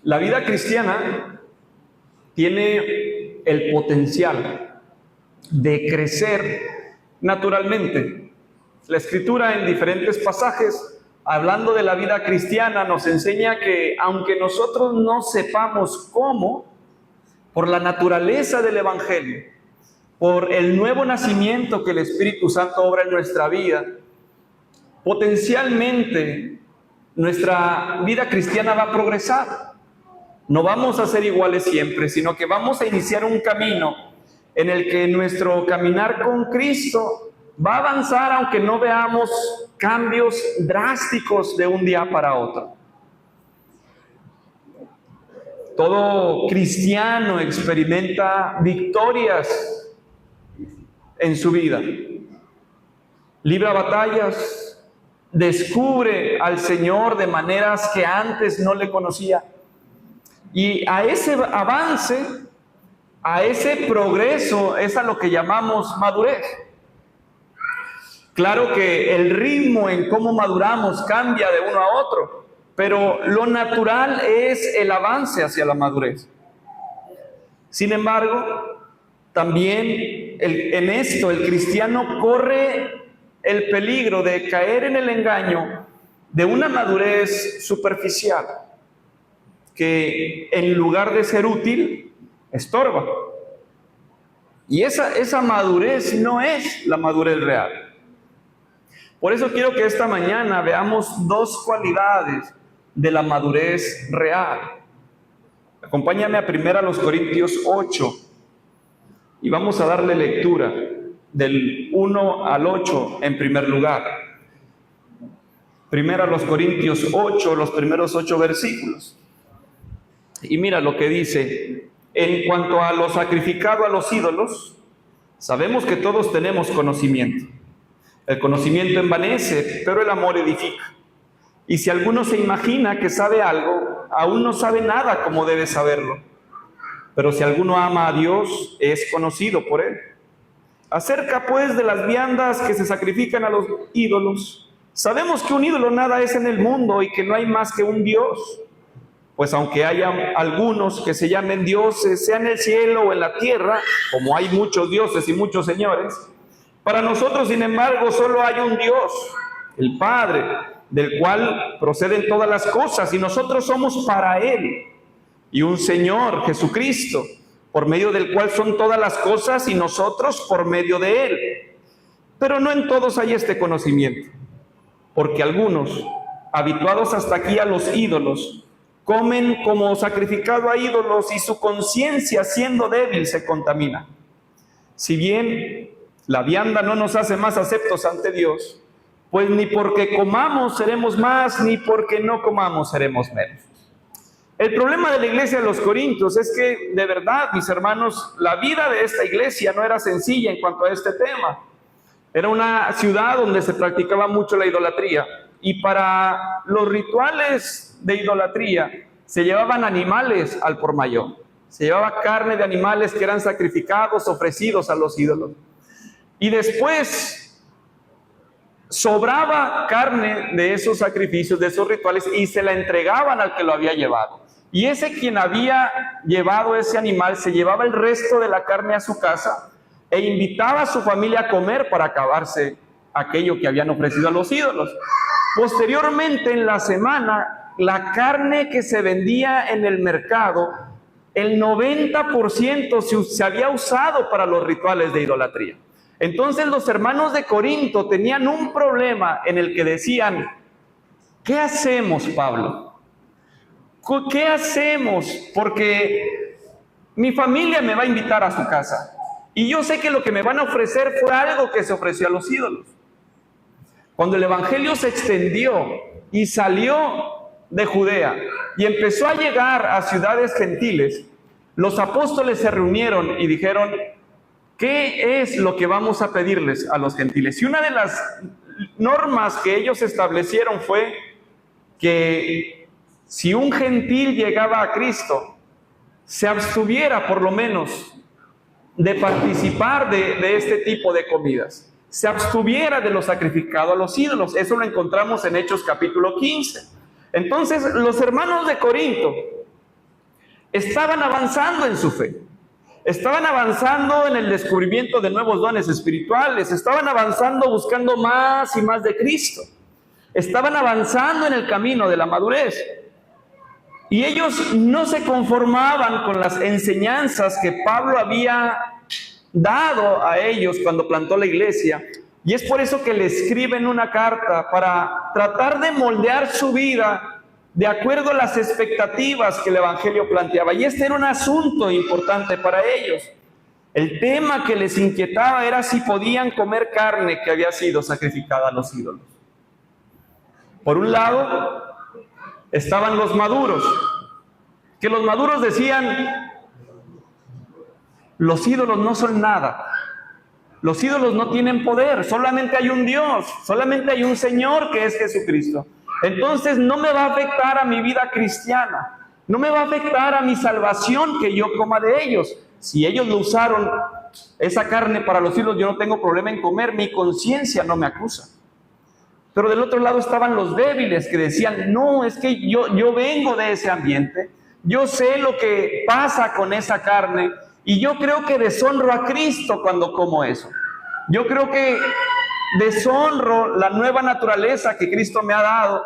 La vida cristiana tiene el potencial de crecer naturalmente. La Escritura en diferentes pasajes, hablando de la vida cristiana, nos enseña que aunque nosotros no sepamos cómo, por la naturaleza del Evangelio, por el nuevo nacimiento que el Espíritu Santo obra en nuestra vida, potencialmente nuestra vida cristiana va a progresar. No vamos a ser iguales siempre, sino que vamos a iniciar un camino en el que nuestro caminar con Cristo va a avanzar, aunque no veamos cambios drásticos de un día para otro. Todo cristiano experimenta victorias en su vida, libra batallas, descubre al Señor de maneras que antes no le conocía. Y a ese avance, a ese progreso, es a lo que llamamos madurez. Claro que el ritmo en cómo maduramos cambia de uno a otro, pero lo natural es el avance hacia la madurez. Sin embargo, también en esto el cristiano corre el peligro de caer en el engaño de una madurez superficial, que en lugar de ser útil, estorba. Y esa madurez no es la madurez real. Por eso quiero que esta mañana veamos dos cualidades de la madurez real. Acompáñame a 1 Corintios 8 y vamos a darle lectura del 1 al 8 en primer lugar. 1 Corintios 8, los primeros 8 versículos. Y mira lo que dice: en cuanto a lo sacrificado a los ídolos, sabemos que todos tenemos conocimiento. El conocimiento envanece, pero el amor edifica. Y si alguno se imagina que sabe algo, aún no sabe nada como debe saberlo. Pero si alguno ama a Dios, es conocido por Él. Acerca pues de las viandas que se sacrifican a los ídolos, sabemos que un ídolo nada es en el mundo y que no hay más que un Dios. Pues aunque haya algunos que se llamen dioses, sea en el cielo o en la tierra, como hay muchos dioses y muchos señores, para nosotros, sin embargo, solo hay un Dios, el Padre, del cual proceden todas las cosas, y nosotros somos para Él, y un Señor, Jesucristo, por medio del cual son todas las cosas, y nosotros por medio de Él. Pero no en todos hay este conocimiento, porque algunos, habituados hasta aquí a los ídolos, comen como sacrificado a ídolos y su conciencia, siendo débil, se contamina. Si bien la vianda no nos hace más aceptos ante Dios, pues ni porque comamos seremos más, ni porque no comamos seremos menos. El problema de la iglesia de los Corintios es que, de verdad, mis hermanos, la vida de esta iglesia no era sencilla en cuanto a este tema. Era una ciudad donde se practicaba mucho la idolatría, y para los rituales de idolatría se llevaban animales al por mayor. Se llevaba carne de animales que eran sacrificados, ofrecidos a los ídolos. Y después sobraba carne de esos sacrificios, de esos rituales, y se la entregaban al que lo había llevado. Y ese quien había llevado ese animal se llevaba el resto de la carne a su casa e invitaba a su familia a comer para acabarse aquello que habían ofrecido a los ídolos. Posteriormente, en la semana, la carne que se vendía en el mercado, el 90% se había usado para los rituales de idolatría. Entonces los hermanos de Corinto tenían un problema en el que decían: ¿qué hacemos, Pablo? ¿Qué hacemos? Porque mi familia me va a invitar a su casa y yo sé que lo que me van a ofrecer fue algo que se ofreció a los ídolos. Cuando el evangelio se extendió y salió de Judea y empezó a llegar a ciudades gentiles, los apóstoles se reunieron y dijeron: ¿qué es lo que vamos a pedirles a los gentiles? Y una de las normas que ellos establecieron fue que si un gentil llegaba a Cristo, se abstuviera por lo menos de participar de este tipo de comidas. Se abstuviera de lo sacrificado a los ídolos. Eso lo encontramos en Hechos capítulo 15. Entonces, los hermanos de Corinto estaban avanzando en su fe. Estaban avanzando en el descubrimiento de nuevos dones espirituales. Estaban avanzando buscando más y más de Cristo. Estaban avanzando en el camino de la madurez. Y ellos no se conformaban con las enseñanzas que Pablo había dado a ellos cuando plantó la iglesia. Y es por eso que le escriben una carta para tratar de moldear su vida de acuerdo a las expectativas que el Evangelio planteaba. Y este era un asunto importante para ellos. El tema que les inquietaba era si podían comer carne que había sido sacrificada a los ídolos. Por un lado, estaban los maduros, que los maduros decían: los ídolos no son nada. Los ídolos no tienen poder, solamente hay un Dios, solamente hay un Señor que es Jesucristo. Entonces no me va a afectar a mi vida cristiana, no me va a afectar a mi salvación que yo coma de ellos. Si ellos lo usaron, esa carne para los ídolos, yo no tengo problema en comer, mi conciencia no me acusa. Pero del otro lado estaban los débiles que decían: no, es que yo vengo de ese ambiente, yo sé lo que pasa con esa carne, y yo creo que deshonro a Cristo cuando como eso. Yo creo que deshonro la nueva naturaleza que Cristo me ha dado,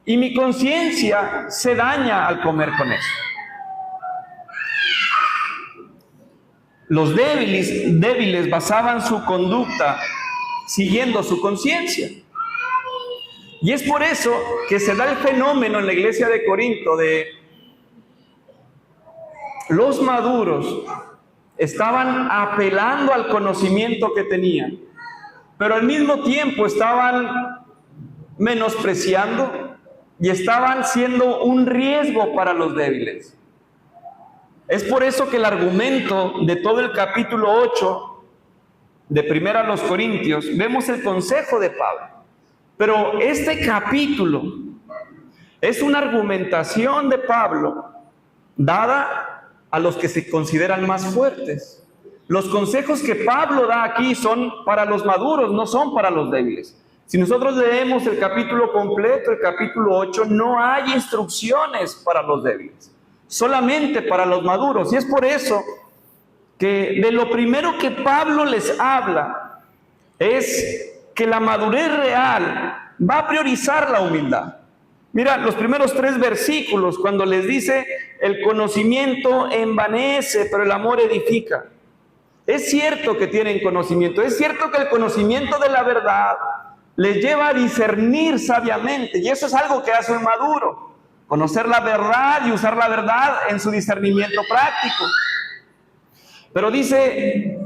y mi conciencia se daña al comer con eso. Los débiles basaban su conducta siguiendo su conciencia. Y es por eso que se da el fenómeno en la iglesia de Corinto de los maduros estaban apelando al conocimiento que tenían, pero al mismo tiempo estaban menospreciando y estaban siendo un riesgo para los débiles. Es por eso que el argumento de todo el capítulo 8 de Primera a los Corintios, vemos el consejo de Pablo. Pero este capítulo es una argumentación de Pablo dada a los que se consideran más fuertes. Los consejos que Pablo da aquí son para los maduros, no son para los débiles. Si nosotros leemos el capítulo completo, el capítulo 8, no hay instrucciones para los débiles, solamente para los maduros. Y es por eso que de lo primero que Pablo les habla es que la madurez real va a priorizar la humildad. Mira, los primeros 3 versículos, cuando les dice: el conocimiento envanece, pero el amor edifica. Es cierto que tienen conocimiento, es cierto que el conocimiento de la verdad les lleva a discernir sabiamente, y eso es algo que hace un maduro, conocer la verdad y usar la verdad en su discernimiento práctico. Pero dice,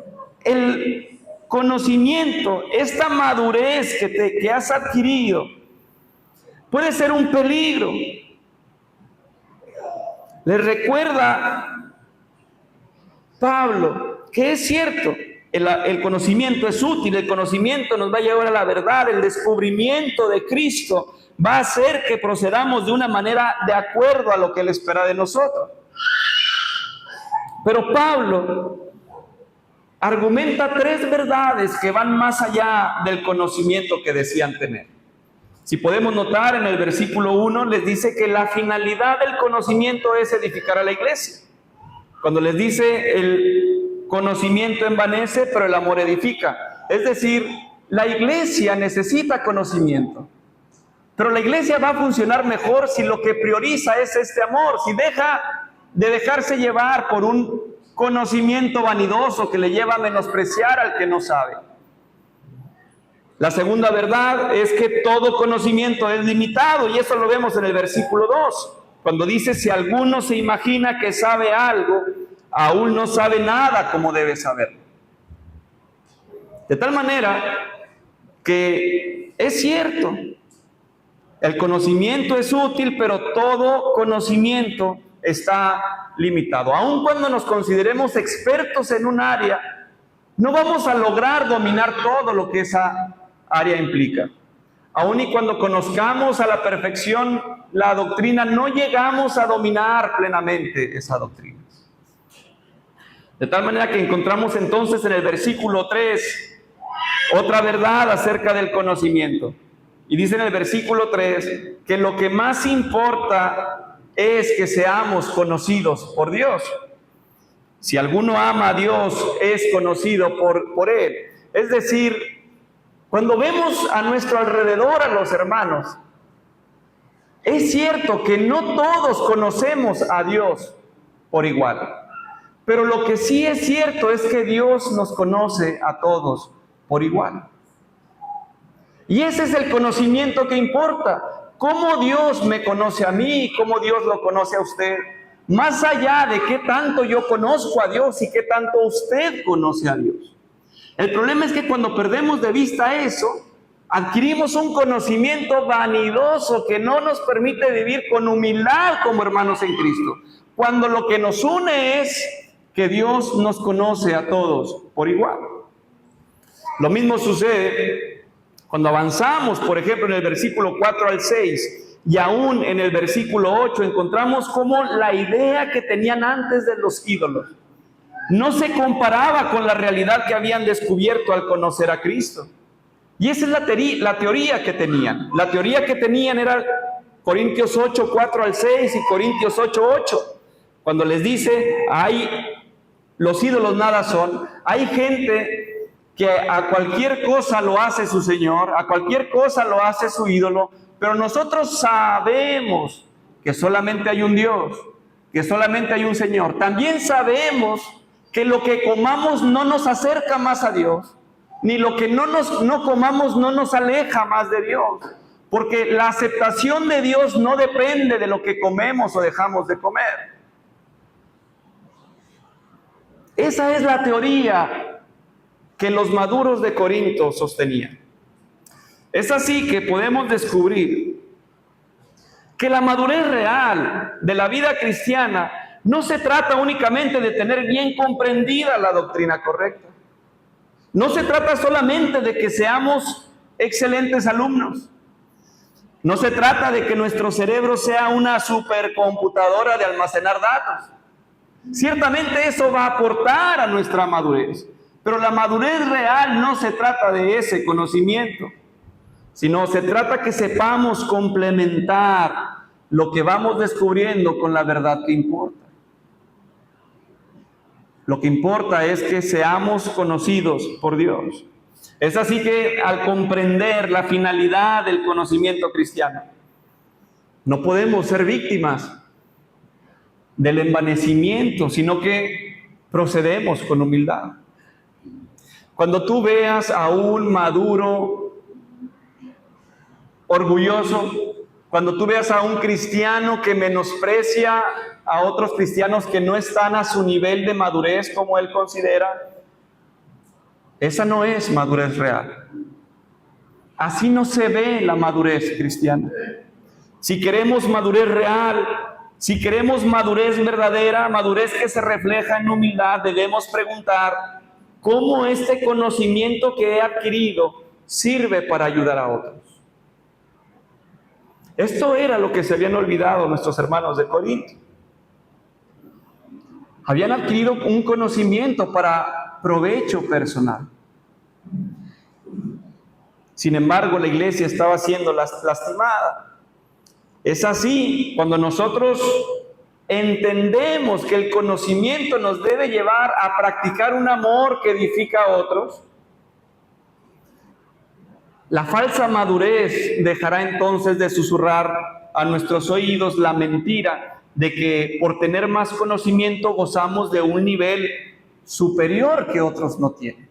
el conocimiento, esta madurez que has adquirido, puede ser un peligro. Les recuerda Pablo que es cierto, el conocimiento es útil, el conocimiento nos va a llevar a la verdad, el descubrimiento de Cristo va a hacer que procedamos de una manera de acuerdo a lo que Él espera de nosotros. Pero Pablo argumenta 3 verdades que van más allá del conocimiento que decían tener. Si podemos notar en el versículo 1, les dice que la finalidad del conocimiento es edificar a la iglesia. Cuando les dice el conocimiento envanece, pero el amor edifica. Es decir, la iglesia necesita conocimiento, pero la iglesia va a funcionar mejor si lo que prioriza es este amor, si deja de dejarse llevar por un conocimiento vanidoso que le lleva a menospreciar al que no sabe. La segunda verdad es que todo conocimiento es limitado, y eso lo vemos en el versículo 2, cuando dice: si alguno se imagina que sabe algo, aún no sabe nada como debe saberlo. De tal manera que es cierto, el conocimiento es útil, pero todo conocimiento está limitado. Aun cuando nos consideremos expertos en un área, no vamos a lograr dominar todo lo que esa área implica. Aun y cuando conozcamos a la perfección la doctrina, no llegamos a dominar plenamente esa doctrina. De tal manera que encontramos entonces en el versículo 3 otra verdad acerca del conocimiento. Y dice en el versículo 3 que lo que más importa es que seamos conocidos por Dios. Si alguno ama a Dios, es conocido por Él. Es decir, cuando vemos a nuestro alrededor a los hermanos, es cierto que no todos conocemos a Dios por igual, pero lo que sí es cierto es que Dios nos conoce a todos por igual. Y ese es el conocimiento que importa. ¿Cómo Dios me conoce a mí? ¿Cómo Dios lo conoce a usted? Más allá de qué tanto yo conozco a Dios y qué tanto usted conoce a Dios. El problema es que cuando perdemos de vista eso, adquirimos un conocimiento vanidoso que no nos permite vivir con humildad como hermanos en Cristo. Cuando lo que nos une es que Dios nos conoce a todos por igual. Lo mismo sucede cuando avanzamos, por ejemplo, en el versículo 4 al 6 y aún en el versículo 8, encontramos cómo la idea que tenían antes de los ídolos no se comparaba con la realidad que habían descubierto al conocer a Cristo. Y esa es la teoría que tenían. La teoría que tenían era Corintios 8, 4 al 6 y Corintios 8, 8. Cuando les dice, los ídolos nada son, hay gente que a cualquier cosa lo hace su Señor, a cualquier cosa lo hace su ídolo, pero nosotros sabemos que solamente hay un Dios, que solamente hay un Señor. También sabemos que lo que comamos no nos acerca más a Dios, ni lo que no comamos no nos aleja más de Dios, porque la aceptación de Dios no depende de lo que comemos o dejamos de comer. Esa es la teoría que los maduros de Corinto sostenían. Es así que podemos descubrir que la madurez real de la vida cristiana no se trata únicamente de tener bien comprendida la doctrina correcta. No se trata solamente de que seamos excelentes alumnos. No se trata de que nuestro cerebro sea una supercomputadora de almacenar datos. Ciertamente eso va a aportar a nuestra madurez, pero la madurez real no se trata de ese conocimiento, sino se trata que sepamos complementar lo que vamos descubriendo con la verdad que importa. Lo que importa es que seamos conocidos por Dios. Es así que al comprender la finalidad del conocimiento cristiano, no podemos ser víctimas del envanecimiento, sino que procedemos con humildad. Cuando tú veas a un maduro orgulloso, cuando tú veas a un cristiano que menosprecia a otros cristianos que no están a su nivel de madurez como él considera, esa no es madurez real. Así no se ve la madurez cristiana. Si queremos madurez real, si queremos madurez verdadera, madurez que se refleja en humildad, debemos preguntar cómo este conocimiento que he adquirido sirve para ayudar a otros. Esto era lo que se habían olvidado nuestros hermanos de Corinto. Habían adquirido un conocimiento para provecho personal. Sin embargo, la iglesia estaba siendo lastimada. Es así, cuando nosotros entendemos que el conocimiento nos debe llevar a practicar un amor que edifica a otros, la falsa madurez dejará entonces de susurrar a nuestros oídos la mentira de que por tener más conocimiento gozamos de un nivel superior que otros no tienen.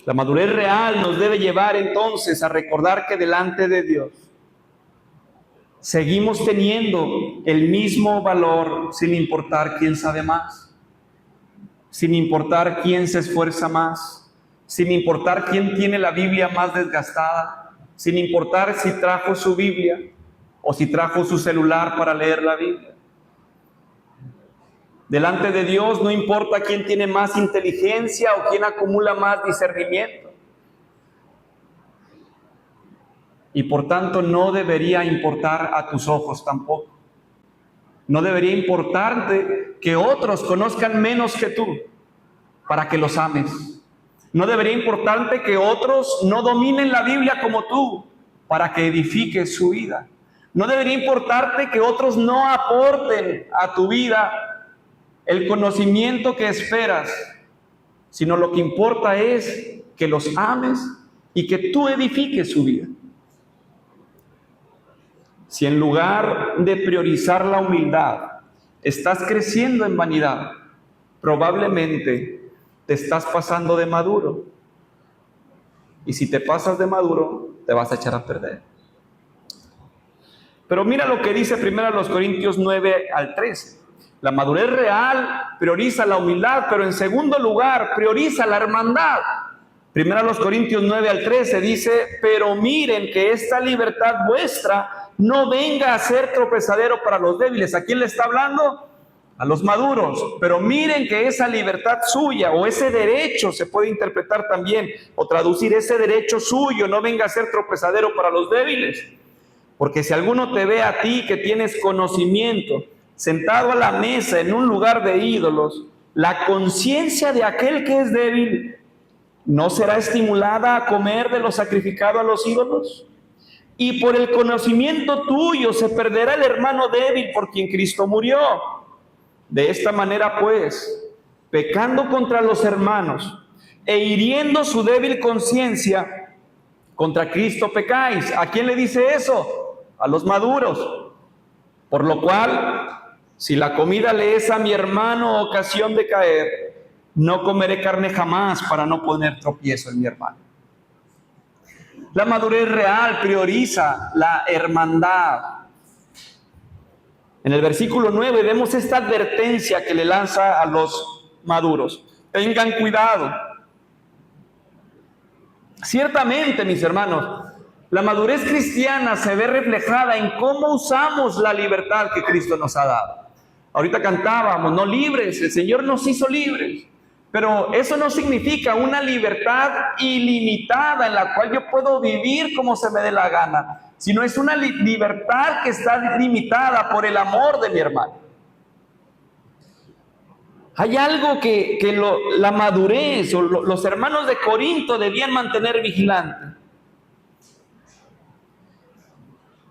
La madurez real nos debe llevar entonces a recordar que delante de Dios seguimos teniendo el mismo valor sin importar quién sabe más, sin importar quién se esfuerza más, sin importar quién tiene la Biblia más desgastada, sin importar si trajo su Biblia o si trajo su celular para leer la Biblia. Delante de Dios no importa quién tiene más inteligencia o quién acumula más discernimiento. Y por tanto no debería importar a tus ojos tampoco. No debería importarte que otros conozcan menos que tú para que los ames. No debería importarte que otros no dominen la Biblia como tú para que edifiques su vida. No debería importarte que otros no aporten a tu vida el conocimiento que esperas, sino lo que importa es que los ames y que tú edifiques su vida. Si en lugar de priorizar la humildad, estás creciendo en vanidad, probablemente te estás pasando de maduro. Y si te pasas de maduro, te vas a echar a perder. Pero mira lo que dice 1 Corintios 9 al 13. La madurez real prioriza la humildad, pero en segundo lugar prioriza la hermandad. 1 Corintios 9 al 13 dice: pero miren que esta libertad vuestra no venga a ser tropezadero para los débiles. ¿A quién le está hablando? A los maduros. Pero miren que esa libertad suya, o ese derecho, se puede interpretar también o traducir, ese derecho suyo no venga a ser tropezadero para los débiles. Porque si alguno te ve a ti que tienes conocimiento, sentado a la mesa en un lugar de ídolos, la conciencia de aquel que es débil ¿no será estimulada a comer de lo sacrificado a los ídolos? Y por el conocimiento tuyo se perderá el hermano débil por quien Cristo murió. De esta manera, pues, pecando contra los hermanos e hiriendo su débil conciencia, contra Cristo pecáis. ¿A quién le dice eso? A los maduros. Por lo cual, si la comida le es a mi hermano ocasión de caer, no comeré carne jamás para no poner tropiezo en mi hermano. La madurez real prioriza la hermandad. En el versículo 9 vemos esta advertencia que le lanza a los maduros. Tengan cuidado. Ciertamente, mis hermanos, la madurez cristiana se ve reflejada en cómo usamos la libertad que Cristo nos ha dado. Ahorita cantábamos, no libres, el Señor nos hizo libres. Pero eso no significa una libertad ilimitada en la cual yo puedo vivir como se me dé la gana, sino es una libertad que está limitada por el amor de mi hermano. Hay algo que la madurez o los hermanos de Corinto debían mantener vigilante.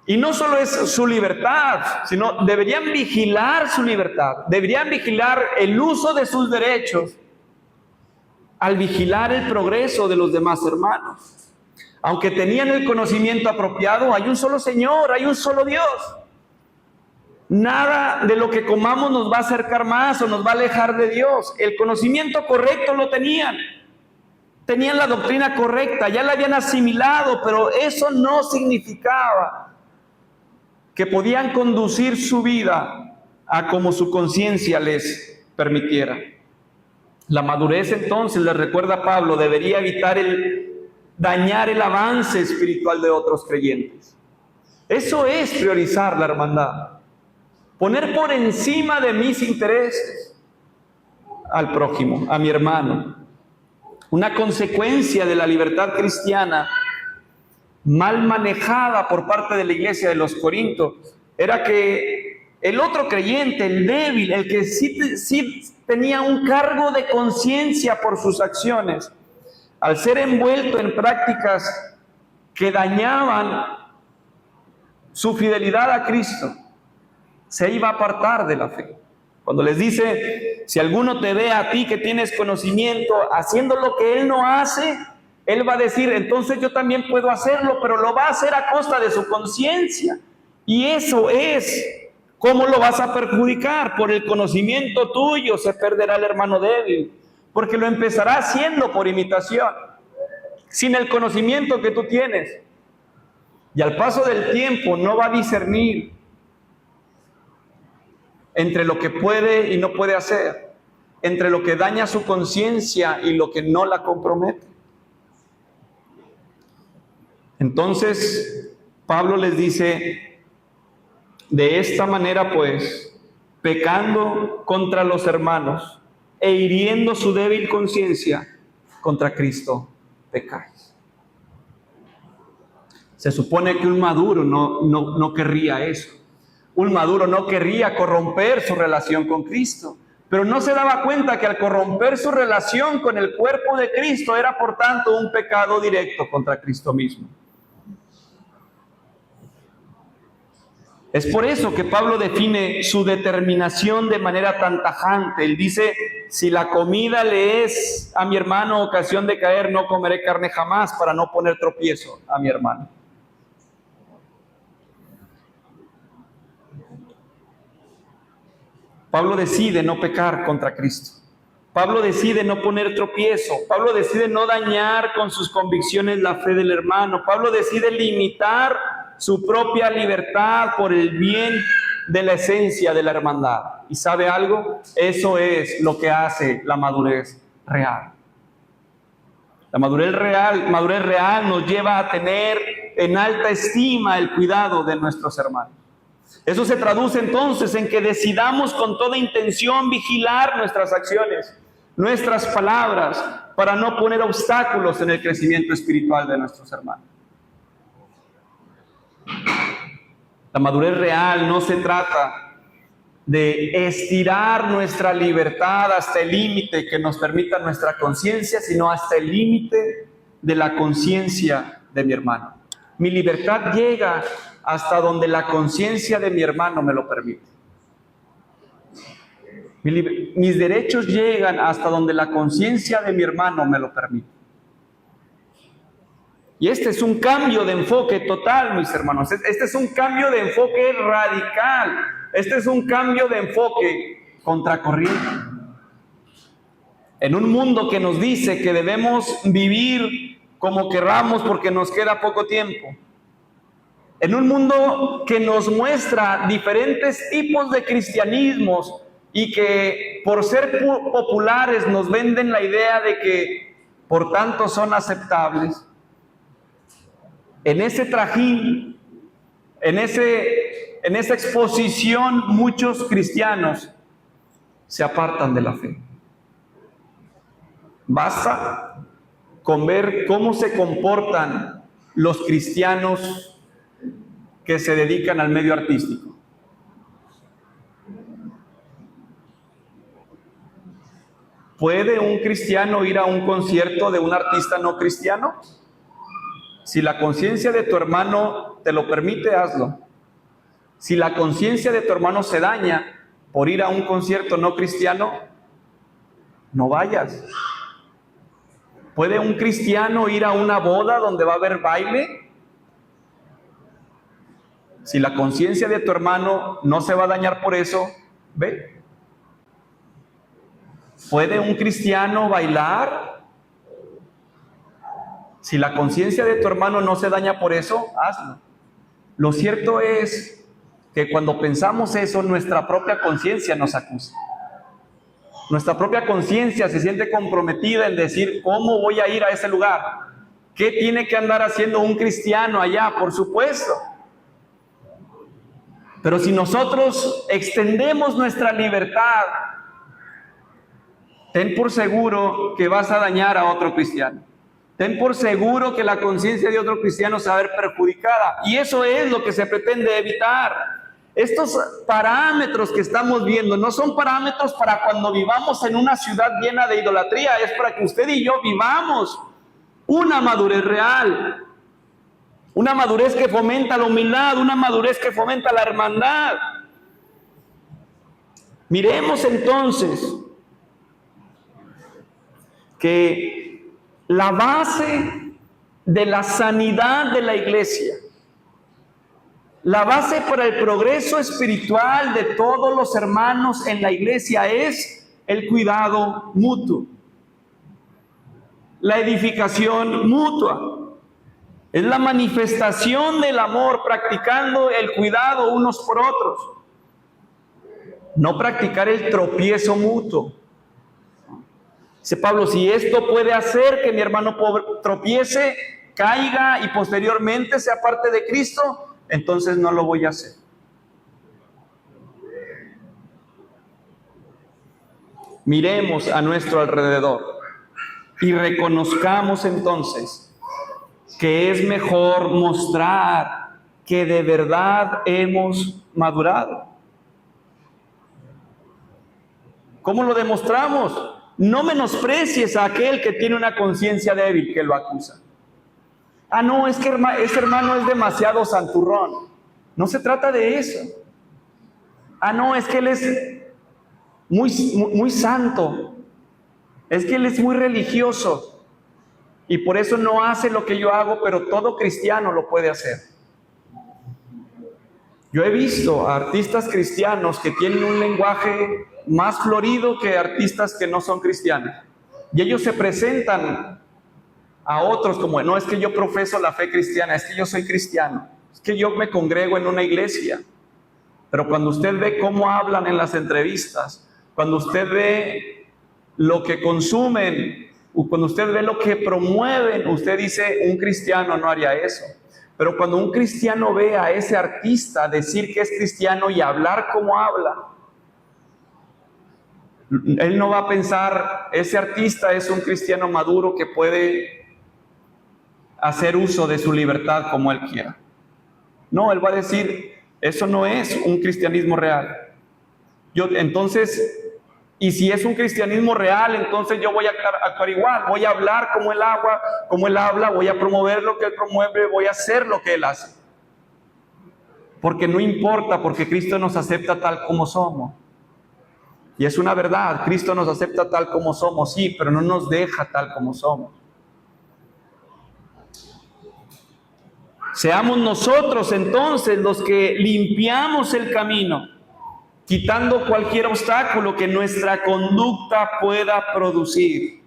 Y no solo es su libertad, sino deberían vigilar su libertad, deberían vigilar el uso de sus derechos al vigilar el progreso de los demás hermanos. Aunque tenían el conocimiento apropiado, hay un solo Señor, hay un solo Dios. Nada de lo que comamos nos va a acercar más o nos va a alejar de Dios. El conocimiento correcto lo tenían. Tenían la doctrina correcta, ya la habían asimilado, pero eso no significaba que podían conducir su vida a como su conciencia les permitiera. La madurez, entonces, les recuerda Pablo, debería evitar dañar el avance espiritual de otros creyentes. Eso es priorizar la hermandad. Poner por encima de mis intereses al prójimo, a mi hermano. Una consecuencia de la libertad cristiana mal manejada por parte de la iglesia de los Corintios era que el otro creyente, el débil, el que sí tenía un cargo de conciencia por sus acciones, al ser envuelto en prácticas que dañaban su fidelidad a Cristo, se iba a apartar de la fe. Cuando les dice, si alguno te ve a ti que tienes conocimiento haciendo lo que él no hace, él va a decir, entonces yo también puedo hacerlo, pero lo va a hacer a costa de su conciencia. Y eso es, ¿cómo lo vas a perjudicar? Por el conocimiento tuyo se perderá el hermano débil, porque lo empezará haciendo por imitación, sin el conocimiento que tú tienes. Y al paso del tiempo no va a discernir entre lo que puede y no puede hacer, entre lo que daña su conciencia y lo que no la compromete. Entonces, Pablo les dice, de esta manera pues, pecando contra los hermanos e hiriendo su débil conciencia, contra Cristo pecáis. Se supone que un maduro no querría eso. Un maduro no querría corromper su relación con Cristo, pero no se daba cuenta que al corromper su relación con el cuerpo de Cristo era por tanto un pecado directo contra Cristo mismo. Es por eso que Pablo define su determinación de manera tan tajante. Él dice, si la comida le es a mi hermano ocasión de caer, no comeré carne jamás para no poner tropiezo a mi hermano. Pablo decide no pecar contra Cristo. Pablo decide no poner tropiezo. Pablo decide no dañar con sus convicciones la fe del hermano. Pablo decide limitar su propia libertad por el bien de la esencia de la hermandad. ¿Y sabe algo? Eso es lo que hace la madurez real. La madurez real nos lleva a tener en alta estima el cuidado de nuestros hermanos. Eso se traduce entonces en que decidamos con toda intención vigilar nuestras acciones, nuestras palabras, para no poner obstáculos en el crecimiento espiritual de nuestros hermanos. La madurez real no se trata de estirar nuestra libertad hasta el límite que nos permita nuestra conciencia, sino hasta el límite de la conciencia de mi hermano. Mi libertad llega hasta donde la conciencia de mi hermano me lo permite. Mis derechos llegan hasta donde la conciencia de mi hermano me lo permite. Y este es un cambio de enfoque total, mis hermanos. Este es un cambio de enfoque radical. Este es un cambio de enfoque contracorriente. En un mundo que nos dice que debemos vivir como querramos porque nos queda poco tiempo. En un mundo que nos muestra diferentes tipos de cristianismos y que por ser populares nos venden la idea de que por tanto son aceptables. En ese trajín, en esa exposición, muchos cristianos se apartan de la fe. Basta con ver cómo se comportan los cristianos que se dedican al medio artístico. ¿Puede un cristiano ir a un concierto de un artista no cristiano? Si la conciencia de tu hermano te lo permite, hazlo. Si la conciencia de tu hermano se daña por ir a un concierto no cristiano, no vayas. ¿Puede un cristiano ir a una boda donde va a haber baile? Si la conciencia de tu hermano no se va a dañar por eso, ve. ¿Puede un cristiano bailar? Si la conciencia de tu hermano no se daña por eso, hazlo. Lo cierto es que cuando pensamos eso, nuestra propia conciencia nos acusa. Nuestra propia conciencia se siente comprometida en decir, ¿cómo voy a ir a ese lugar? ¿Qué tiene que andar haciendo un cristiano allá? Por supuesto. Pero si nosotros extendemos nuestra libertad, ten por seguro que vas a dañar a otro cristiano. Ten por seguro que la conciencia de otro cristiano se va a ver perjudicada. Y eso es lo que se pretende evitar. Estos parámetros que estamos viendo no son parámetros para cuando vivamos en una ciudad llena de idolatría. Es para que usted y yo vivamos una madurez real. Una madurez que fomenta la humildad, una madurez que fomenta la hermandad. Miremos entonces que la base de la sanidad de la iglesia, la base para el progreso espiritual de todos los hermanos en la iglesia es el cuidado mutuo, la edificación mutua. Es la manifestación del amor, practicando el cuidado unos por otros. No practicar el tropiezo mutuo. Dice Pablo, si esto puede hacer que mi hermano tropiece, caiga y posteriormente sea parte de Cristo, entonces no lo voy a hacer. Miremos a nuestro alrededor y reconozcamos entonces que es mejor mostrar que de verdad hemos madurado. ¿Cómo lo demostramos? No menosprecies a aquel que tiene una conciencia débil que lo acusa. Ah, no, es que ese hermano es demasiado santurrón. No se trata de eso. Ah, no, es que él es muy santo. Es que él es muy religioso. Y por eso no hace lo que yo hago, pero todo cristiano lo puede hacer. Yo he visto a artistas cristianos que tienen un lenguaje más florido que artistas que no son cristianos. Y ellos se presentan a otros como, no, es que yo profeso la fe cristiana, es que yo soy cristiano, es que yo me congrego en una iglesia. Pero cuando usted ve cómo hablan en las entrevistas, cuando usted ve lo que consumen, cuando usted ve lo que promueven, usted dice, un cristiano no haría eso. Pero cuando un cristiano ve a ese artista decir que es cristiano y hablar como habla, él no va a pensar, ese artista es un cristiano maduro que puede hacer uso de su libertad como él quiera. No, él va a decir, eso no es un cristianismo real. Entonces, y si es un cristianismo real, entonces yo voy a actuar igual, voy a hablar como él habla, voy a promover lo que él promueve, voy a hacer lo que él hace. Porque no importa, porque Cristo nos acepta tal como somos. Y es una verdad, Cristo nos acepta tal como somos, sí, pero no nos deja tal como somos. Seamos nosotros entonces los que limpiamos el camino, quitando cualquier obstáculo que nuestra conducta pueda producir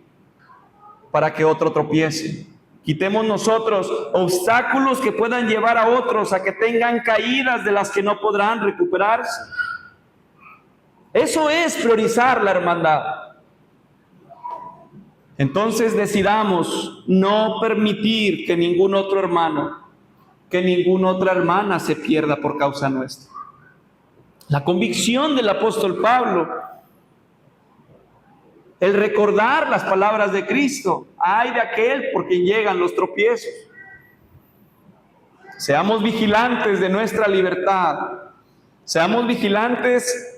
para que otro tropiece. Quitemos nosotros obstáculos que puedan llevar a otros a que tengan caídas de las que no podrán recuperarse. Eso es priorizar la hermandad. Entonces decidamos no permitir que ningún otro hermano, que ninguna otra hermana se pierda por causa nuestra. La convicción del apóstol Pablo, el recordar las palabras de Cristo, ay de aquel por quien llegan los tropiezos. Seamos vigilantes de nuestra libertad, seamos vigilantes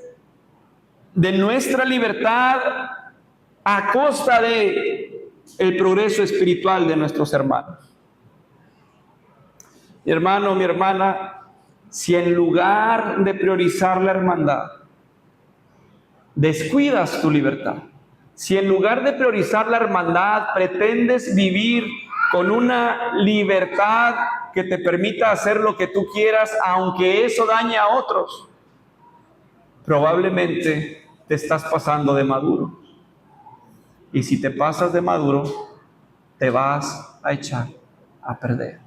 de nuestra libertad a costa de el progreso espiritual de nuestros hermanos. Mi hermano, mi hermana, si en lugar de priorizar la hermandad, descuidas tu libertad, si en lugar de priorizar la hermandad pretendes vivir con una libertad que te permita hacer lo que tú quieras, aunque eso dañe a otros, probablemente te estás pasando de maduro. Y si te pasas de maduro, te vas a echar a perder.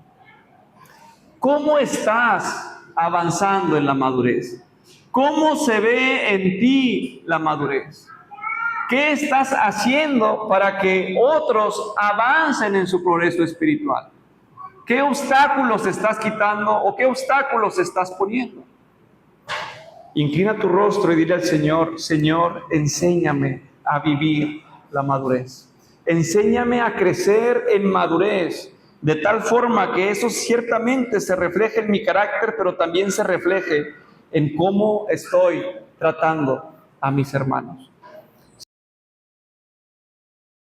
¿Cómo estás avanzando en la madurez? ¿Cómo se ve en ti la madurez? ¿Qué estás haciendo para que otros avancen en su progreso espiritual? ¿Qué obstáculos estás quitando o qué obstáculos estás poniendo? Inclina tu rostro y dile al Señor, Señor, enséñame a vivir la madurez. Enséñame a crecer en madurez, de tal forma que eso ciertamente se refleje en mi carácter, pero también se refleje en cómo estoy tratando a mis hermanos.